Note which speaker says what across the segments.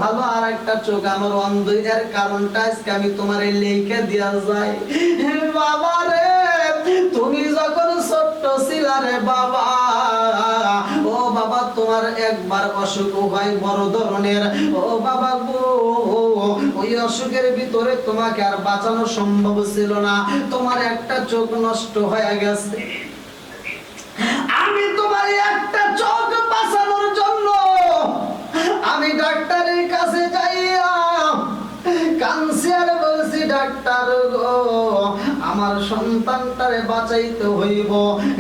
Speaker 1: ভালো আর একটা চোখ আমার অন্ধ, এর কারণটা আজকে আমি তোমার লেখে দিয়া যাই। বাবা রে, তুমি যখন ছোট্ট ছিলা রে বাবা, ও বাবা তোমার একবার অসুখ হয় বড় ধরনের, ও বাবা গো, ওই অসুখের ভিতরে তোমাকে আর বাঁচানো সম্ভব ছিল না, তোমার একটা চোখ নষ্ট হয়ে গেছে। আমি তোমার একটা চোখ বাঁচানোর জন্য আমি ডাক্তারের কাছে যাইয়া কাঁদছি আর বলছি, ডাক্তার গো, আমার সন্তানটারে বাঁচাইতে হইব।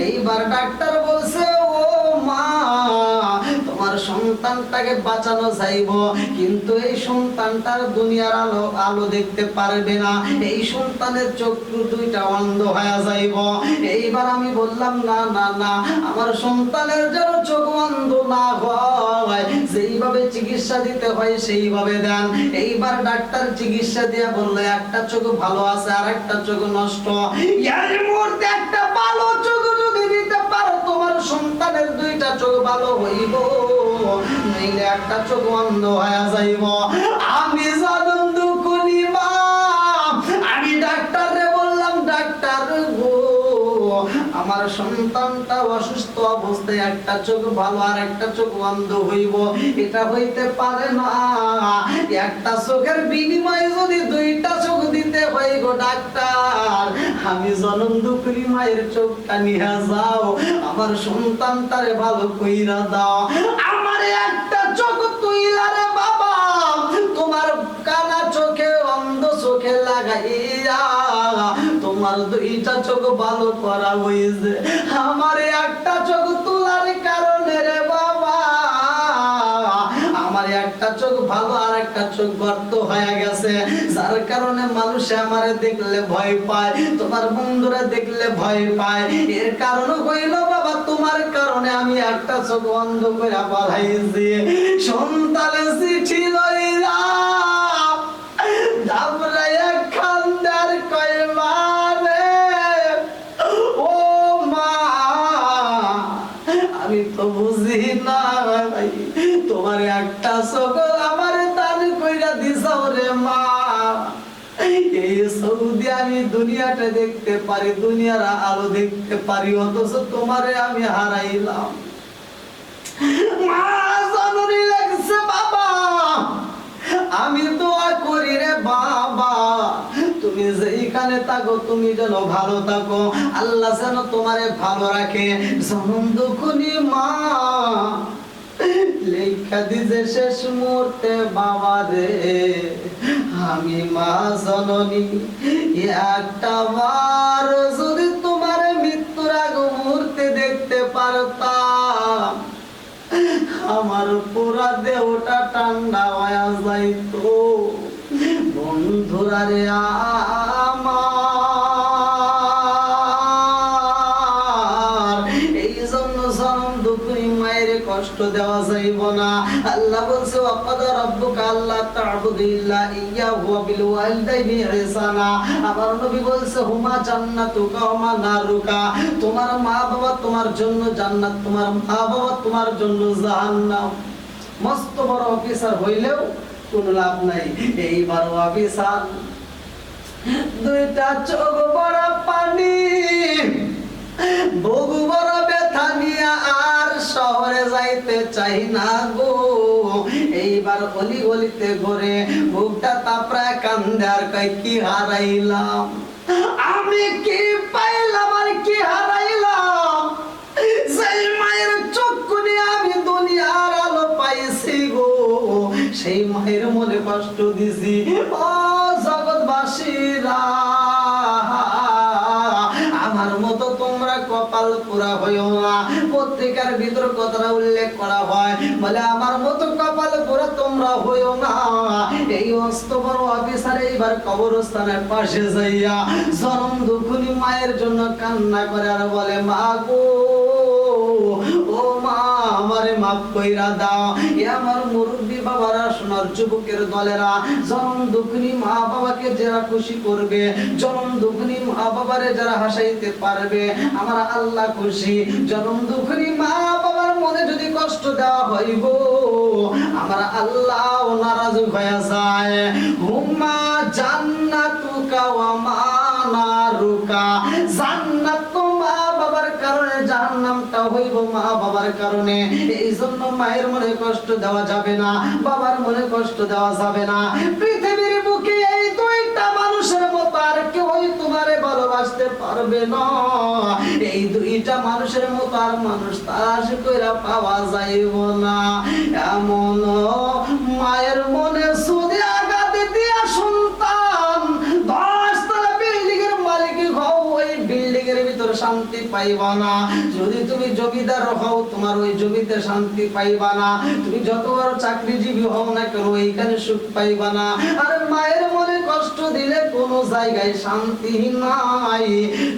Speaker 1: এইবার ডাক্তার বলছে, ও মা, তোমার সন্তানটাকে বাঁচানো যাইব, কিন্তু এই সন্তানটার দুনিয়ার আলো দেখতে পারবে না, এই সন্তানের চোখ দুইটা অন্ধ হয়ে যাইব। এইবার আমি বললাম, না না না, আমার সন্তানের যেন চোখ অন্ধ না হয়, যেইভাবে চিকিৎসা দিতে হয় সেইভাবে দেন। এইবার ডাক্তার চিকিৎসা দিয়া বললো, একটা চোখ ভালো আছে আর একটা চোখ নষ্ট, এর মধ্যে একটা ভালো চোখ যদি দিতে পারো তোমার সন্তানের দুইটা চোখ ভালো হইব, নইলে একটা চোখ অন্ধ হয়ে যাইব। আমি আনন্দ করি মা, আমি ডাক্তারে বললাম, ডাক্তার গো, আমার সন্তানটা অসুস্থ অবস্থায় একটা চোখ ভালো আর একটা চোখ অন্ধ হইব, এটা হইতে পারে না। একটা চোখের বিনিময়ে যদি দুইটা চোখ দিতে হয় গো ডাক্তার, আমি জনম দুঃখী মায়ের চোখটা নিয়ে যাও, আমার সন্তানটারে ভালো কইরা দাও। আমার একটা চোখ তুইলা রে বাবা, তোমার কানা চোখে অন্ধ চোখে লাগাইয়া তোমার দুইটা চোখ ভালো করা হইছে। আমার একটা চোখ তোলার কারণে রে বাবা, আমার একটা চোখ ভালো আর একটা চোখ গর্ত হয়ে গেছে, যার কারণে মানুষ আমারে দেখলে ভয় পায়, তোমার বন্ধুরা দেখলে ভয় পায়। এর কারণ হইল বাবা, তোমার কারণে আমি একটা চোখ অন্ধ করে বাড়াইছি। সন্তানের চিঠি লইয়া দাবরাইয়া খান্দার কয় মারে, ও মা, আমি তো বুঝি না তোমার একটা চোখ আমার দান কইরা দিছাও রে মা। এই সৌদি আমি দুনিয়াটা দেখতে পারি, দুনিয়ার আলো দেখতে পারি, অথচ তোমারে আমি হারাইলাম। মা জননী লাগছে বাবা, আমি দোয়া করি রে বাবা, তুমি যেখানে থাকো তুমি যেন ভালো থাকো, আল্লাহ যেন তোমারে ভালো রাখে। জনম দুঃখী মা লেখা দিছে শেষ মুহূর্তে বাবা রে, আমি মা জননী একটা বার যদি তোমার মৃত্যুর আগ মুহূর্তে দেখতে পারতাম, আমার পুরা দেহটা ঠান্ডা হয়ে যাইতো। বন্ধুরা রে, আমার এই জন্য জনম দুঃখী মায়ের কষ্ট দেওয়া যাইব না। আল্লাহ বলছে, ওয়াকাদা রাব্বুকা আল্লা তা'বুদু ইল্লা ইয়্যাহু ওয়া বিল ওয়ালিদাইনি ইহসানা। আমার নবী বলছে, হুমা জান্নাতুকা ওয়া মা নারুকা, তোমার মা বাবা তোমার জন্য জান্নাত, তোমার মা বাবা তোমার জন্য জাহান্নাম। মস্ত বড় অফিসার হইলেও কোন লাভ নাই। এইবার অফিসার দুইটা চোখ বড় পানি, বুক বড় ব্যথা নিয়ে আর শহরে যাইতে চাই না গো। এইবার গলি গলিতে ঘুরে বুকটা তাপড়ায় কান্দে আর কয়, কি হারাইলাম আমি, কি পাইলাম আর কি হারাইলাম। সেই মায়ের চক্ষু নিয়ে আমি দুনিয়ার আলো পাইছি গো, সেই মায়ের মনে কষ্ট দিছি। ও জগৎবাসীরা, আমার মতো তোমরা কপাল পুরা হইও না। পত্রিকার ভিতর কথাটা উল্লেখ করা হয়, বলে আমার মতো কপাল পুরা তোমরা হইও না। এই অস্ত বড় অফিসার এইবার কবরস্থানের পাশে যাইয়া জনম দুঃখী মায়ের জন্য কান্না করে আর বলে, মা গো, ও মা, আমারে মাফ কইরা দাও। এ আমার মুরব্বী বাবারা, সোনার যুবকের দলেরা, জনম দুঃখী মা বাবাকে যারা খুশি করবে, জনম দুঃখী মা বাবারে যারা হাসাইতে পারবে, আমার আল্লাহ খুশি। জনম দুঃখী মা বাবার মনে যদি কষ্ট দেওয়া হয় গো, আমার আল্লাহ নারাজ হয়ে যায়। হুম্মা জান্নাতুকা ওয়া মা নারুকা, জান্নাত তো মা বাবার কারণে, জাহান্নামটা হইব মা বাবার কারণে। এই জন্য মায়ের মনে কষ্ট দেওয়া যাবে না, বাবার মনে কষ্ট দেওয়া যাবে না। পৃথিবীর বুকে এই দুইটা মানুষের মতো আর কেউই তোমারে ভালোবাসতে পারবে না। এই দুইটা মানুষের মতো আর মানুষ তালাশ কইরা পাওয়া যাইব না। এমন মায়ের মনে যদি আঘাত দিয়া সন্তান 10 তলা বিল্ডিং এর মালিক হও, ওই বিল্ডিং এর ভিতর শান্তি পাইবা না। যদি তুমি জমিদার হও, তোমার ওই জমিতে শান্তি পাইবা না। তুমি যত বড় চাকরিজীবী হও না কেন, এইখানে সুখ পাইবা না। আর মায়ের মনে কষ্ট দিলে কোনো জায়গায় শান্তি নাই।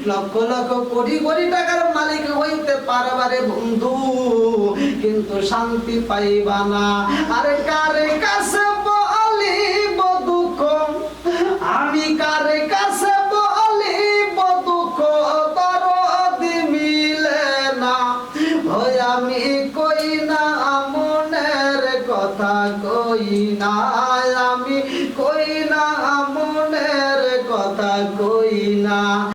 Speaker 1: লক্ষ লক্ষ কোটি কোটি টাকার মালিক হইতে পারবারে বন্ধু, কিন্তু শান্তি পাইবা না। আরে কারে কাছে বলিব দুঃখ, আমি কারে কাছে বলিব দুঃখ, দরদি মিলে না। ওই আমি কই না মনের কথা, কই না আমি